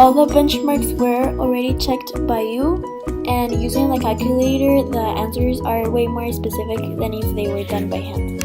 all the benchmarks were already checked by you, and using the calculator, the answers are way more specific than if they were done by hand.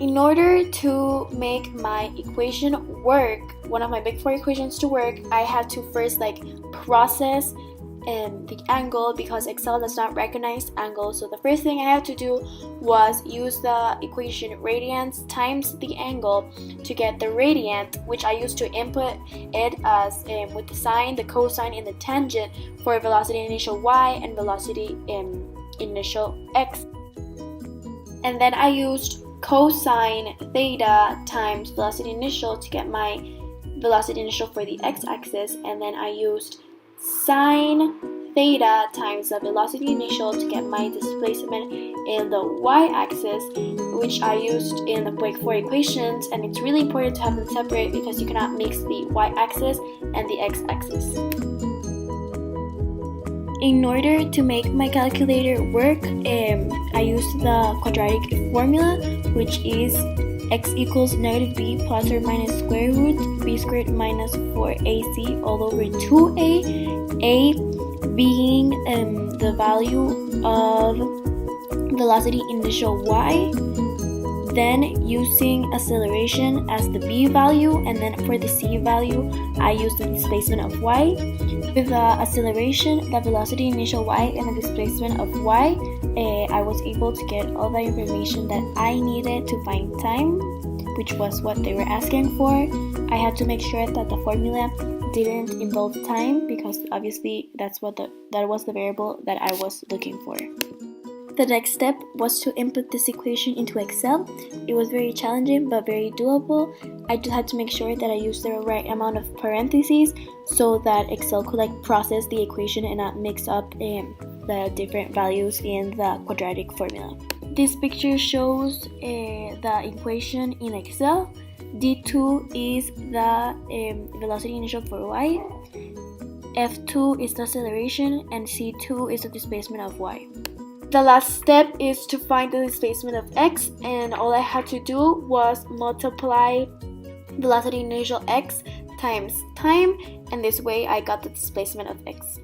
In order to make my equation work, one of my big four equations to work, I had to first process the angle, because Excel does not recognize angles. So the first thing I had to do was use the equation radians times the angle to get the radiant, which I used to input it as with the sine, the cosine, and the tangent for velocity initial y and velocity initial x. And then I used cosine theta times velocity initial to get my velocity initial for the x-axis, and then I used sine theta times the velocity initial to get my displacement in the y-axis, which I used in the big four equations. And it's really important to have them separate because you cannot mix the y-axis and the x-axis. In order to make my calculator work, I used the quadratic formula, which is x equals negative b plus or minus square root b squared minus 4ac all over 2a, a being the value of velocity initial y, then using acceleration as the b value, and then for the c value I used the displacement of y. With the acceleration, the velocity initial y, and the displacement of y, I was able to get all the information that I needed to find time, which was what they were asking for. I had to make sure that the formula didn't involve time, because obviously that was the variable that I was looking for. The next step was to input this equation into Excel. It was very challenging but very doable. I just had to make sure that I used the right amount of parentheses so that Excel could process the equation and not mix up the different values in the quadratic formula. This picture shows the equation in Excel. D2 is the velocity initial for y, F2 is the acceleration, and C2 is the displacement of y. The last step is to find the displacement of x, and all I had to do was multiply velocity initial x times time, and this way I got the displacement of x.